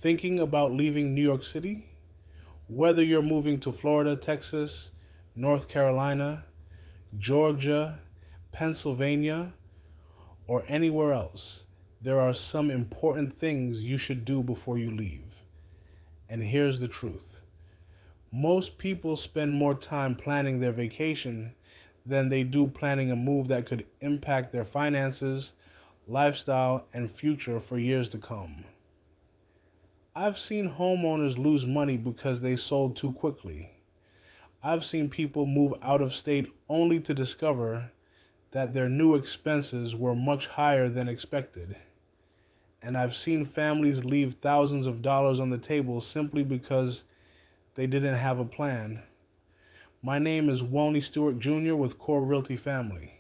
Thinking about leaving New York City? Whether you're moving to Florida, Texas, North Carolina, Georgia, Pennsylvania, or anywhere else, there are some important things you should do before you leave. And here's the truth. Most people spend more time planning their vacation than they do planning a move that could impact their finances, lifestyle, and future for years to come. I've seen homeowners lose money because they sold too quickly. I've seen people move out of state only to discover that their new expenses were much higher than expected. And I've seen families leave thousands of dollars on the table simply because they didn't have a plan. My name is Wolnie Stewart Jr. with Core Realty Family.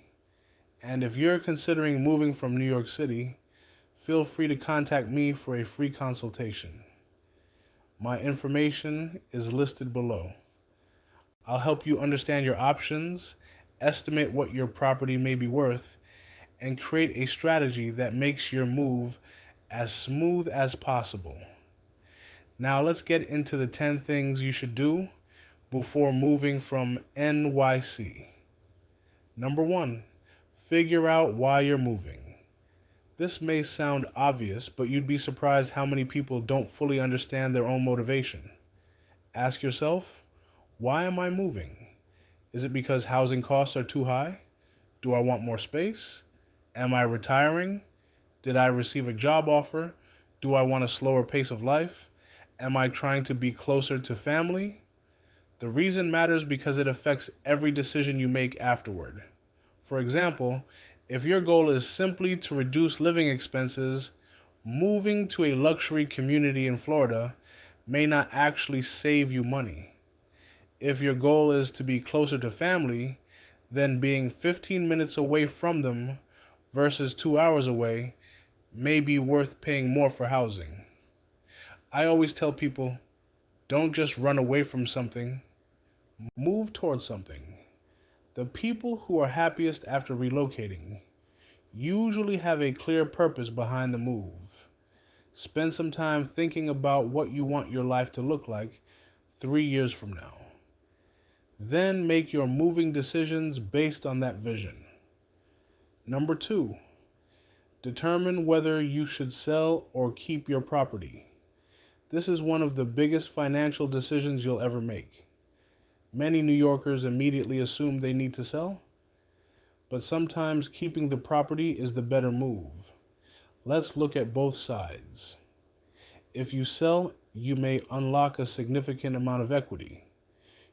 And if you're considering moving from New York City, feel free to contact me for a free consultation. My information is listed below. I'll help you understand your options, estimate what your property may be worth, and create a strategy that makes your move as smooth as possible. Now let's get into the 10 things you should do before moving from NYC. Number 1, figure out why you're moving. This may sound obvious, but you'd be surprised how many people don't fully understand their own motivation. Ask yourself, why am I moving? Is it because housing costs are too high? Do I want more space? Am I retiring? Did I receive a job offer? Do I want a slower pace of life? Am I trying to be closer to family? The reason matters because it affects every decision you make afterward. For example, if your goal is simply to reduce living expenses, moving to a luxury community in Florida may not actually save you money. If your goal is to be closer to family, then being 15 minutes away from them versus 2 hours away may be worth paying more for housing. I always tell people, don't just run away from something, move towards something. The people who are happiest after relocating usually have a clear purpose behind the move. Spend some time thinking about what you want your life to look like 3 years from now. Then make your moving decisions based on that vision. Number 2, determine whether you should sell or keep your property. This is one of the biggest financial decisions you'll ever make. Many New Yorkers immediately assume they need to sell, but sometimes keeping the property is the better move. Let's look at both sides. If you sell, you may unlock a significant amount of equity.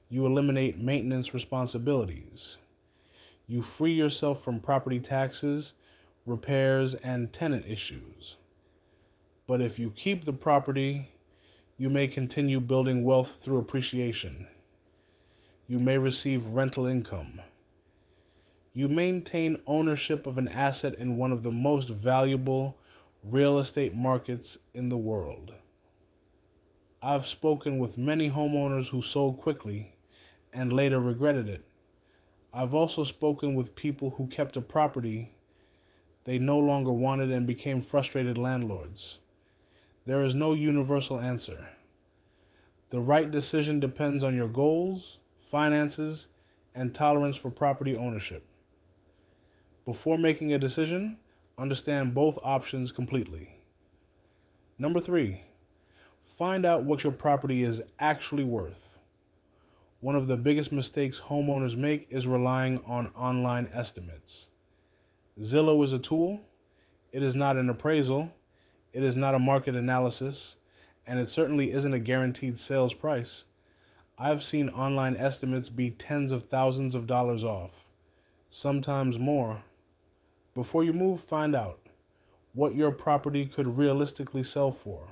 You eliminate maintenance responsibilities. You free yourself from property taxes, repairs, and tenant issues. But if you keep the property, you may continue building wealth through appreciation. You may receive rental income. You maintain ownership of an asset in one of the most valuable real estate markets in the world. I've spoken with many homeowners who sold quickly and later regretted it. I've also spoken with people who kept a property they no longer wanted and became frustrated landlords. There is no universal answer. The right decision depends on your goals, finances, and tolerance for property ownership. Before making a decision, understand both options completely. Number 3, find out what your property is actually worth. One of the biggest mistakes homeowners make is relying on online estimates. Zillow is a tool. It is not an appraisal. It is not a market analysis. And it certainly isn't a guaranteed sales price. I've seen online estimates be tens of thousands of dollars off, sometimes more. Before you move, find out what your property could realistically sell for,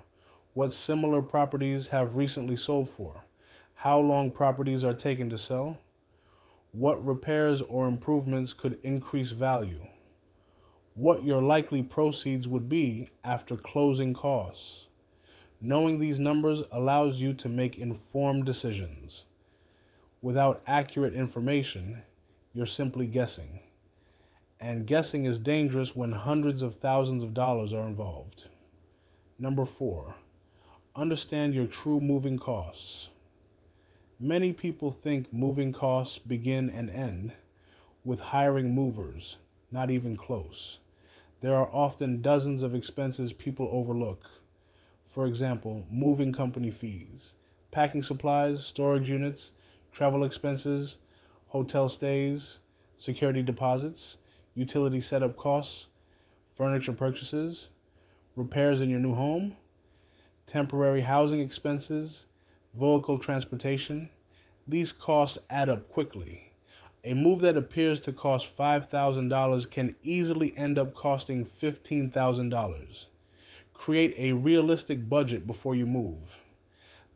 what similar properties have recently sold for, how long properties are taken to sell, what repairs or improvements could increase value, what your likely proceeds would be after closing costs. Knowing these numbers allows you to make informed decisions. Without accurate information, you're simply guessing. And guessing is dangerous when hundreds of thousands of dollars are involved. Number 4, Understand your true moving costs. Many people think moving costs begin and end with hiring movers, not even close. There are often dozens of expenses people overlook. For example, moving company fees, packing supplies, storage units, travel expenses, hotel stays, security deposits, utility setup costs, furniture purchases, repairs in your new home, temporary housing expenses, vehicle transportation. These costs add up quickly. A move that appears to cost $5,000 can easily end up costing $15,000. Create a realistic budget before you move.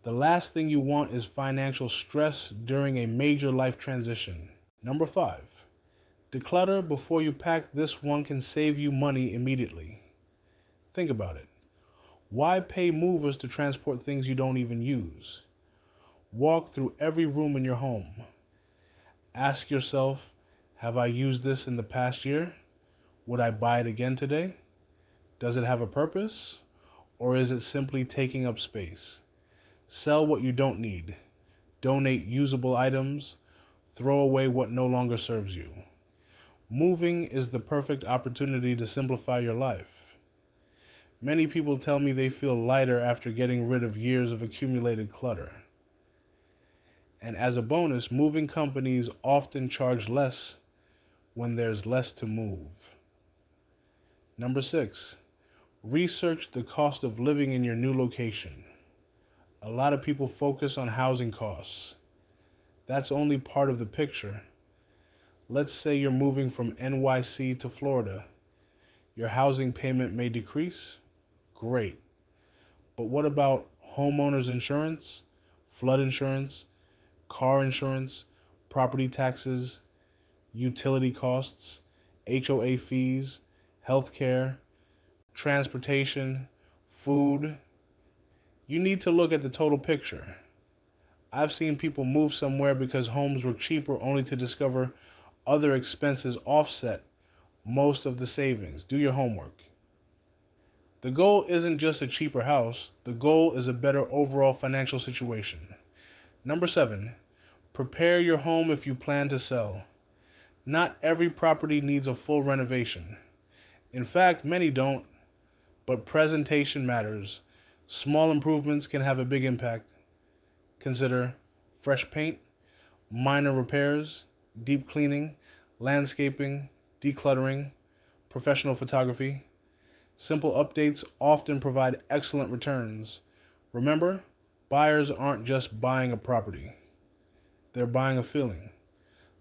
The last thing you want is financial stress during a major life transition. Number 5, declutter before you pack. This one can save you money immediately. Think about it. Why pay movers to transport things you don't even use? Walk through every room in your home. Ask yourself, have I used this in the past year? Would I buy it again today? Does it have a purpose? Or is it simply taking up space? Sell what you don't need. Donate usable items. Throw away what no longer serves you. Moving is the perfect opportunity to simplify your life. Many people tell me they feel lighter after getting rid of years of accumulated clutter. And as a bonus, moving companies often charge less when there's less to move. Number 6, research the cost of living in your new location. A lot of people focus on housing costs. That's only part of the picture. Let's say you're moving from NYC to Florida. Your housing payment may decrease. Great. But what about homeowners insurance, flood insurance, car insurance, property taxes, utility costs, HOA fees, healthcare, transportation, food? You need to look at the total picture. I've seen people move somewhere because homes were cheaper only to discover other expenses offset most of the savings. Do your homework. The goal isn't just a cheaper house. The goal is a better overall financial situation. Number 7, prepare your home if you plan to sell. Not every property needs a full renovation. In fact, many don't, but presentation matters. Small improvements can have a big impact. Consider fresh paint, minor repairs, deep cleaning, landscaping, decluttering, professional photography. Simple updates often provide excellent returns. Remember, buyers aren't just buying a property. They're buying a feeling.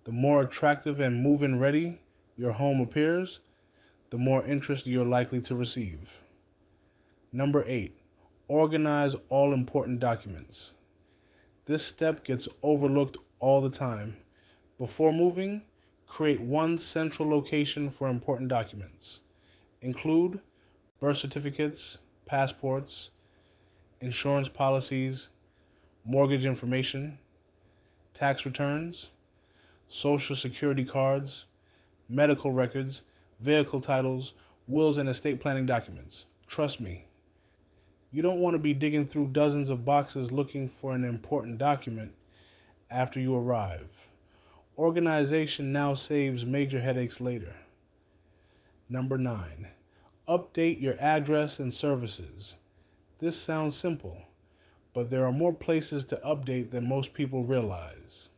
The more attractive and move-in ready your home appears, the more interest you're likely to receive. Number 8, organize all important documents. This step gets overlooked all the time. Before moving, create one central location for important documents. Include birth certificates, passports, insurance policies, mortgage information, tax returns, social security cards, medical records, vehicle titles, wills, and estate planning documents. Trust me, you don't want to be digging through dozens of boxes looking for an important document after you arrive. Organization now saves major headaches later. Number 9, update your address and services. This sounds simple, but there are more places to update than most people realize.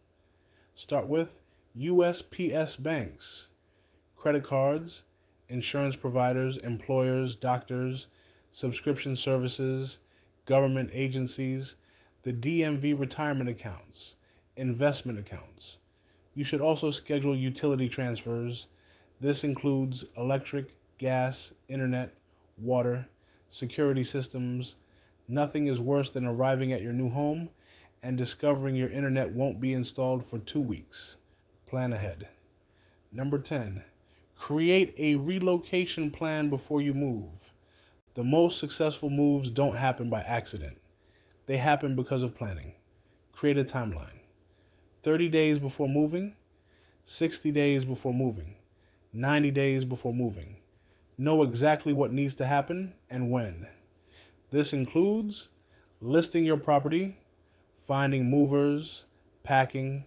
Start with USPS banks, credit cards, insurance providers, employers, doctors, subscription services, government agencies, the DMV retirement accounts, investment accounts. You should also schedule utility transfers. This includes electric, gas, internet, water, security systems. Nothing is worse than arriving at your new home and discovering your internet won't be installed for 2 weeks. Plan ahead. Number 10, create a relocation plan before you move. The most successful moves don't happen by accident. They happen because of planning. Create a timeline. 30 days before moving, 60 days before moving, 90 days before moving. Know exactly what needs to happen and when. This includes listing your property, finding movers, packing,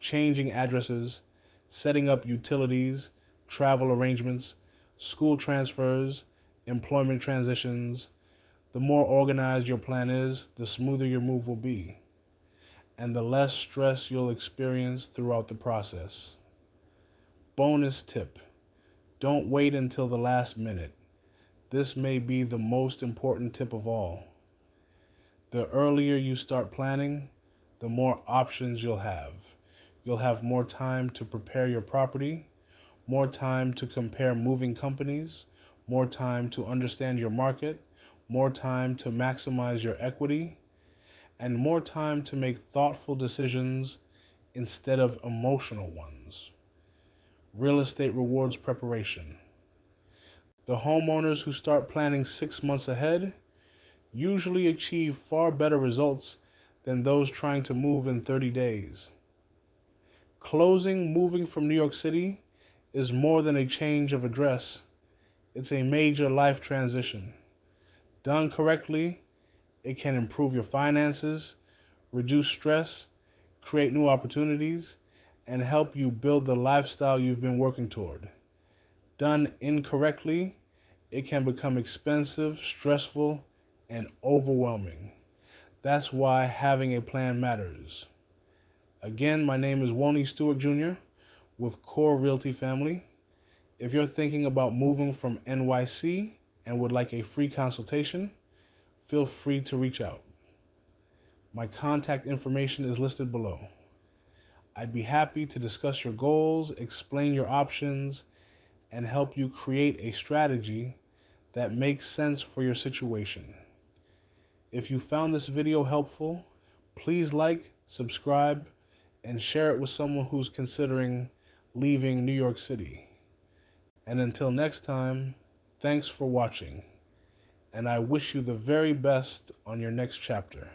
changing addresses, setting up utilities, travel arrangements, school transfers, employment transitions. The more organized your plan is, the smoother your move will be, and the less stress you'll experience throughout the process. Bonus tip: don't wait until the last minute. This may be the most important tip of all. The earlier you start planning, the more options you'll have. You'll have more time to prepare your property, more time to compare moving companies, more time to understand your market, more time to maximize your equity, and more time to make thoughtful decisions instead of emotional ones. Real estate rewards preparation. The homeowners who start planning 6 months ahead usually achieve far better results than those trying to move in 30 days. Closing moving from New York City is more than a change of address. It's a major life transition. Done correctly, it can improve your finances, reduce stress, create new opportunities, and help you build the lifestyle you've been working toward. Done incorrectly, it can become expensive, stressful, and overwhelming. That's why having a plan matters. Again, my name is Wolnie Stewart Jr. with Core Realty Family. If you're thinking about moving from NYC and would like a free consultation, feel free to reach out. My contact information is listed below. I'd be happy to discuss your goals, explain your options, and help you create a strategy that makes sense for your situation. If you found this video helpful, please like, subscribe, and share it with someone who's considering leaving New York City. And until next time, thanks for watching, and I wish you the very best on your next chapter.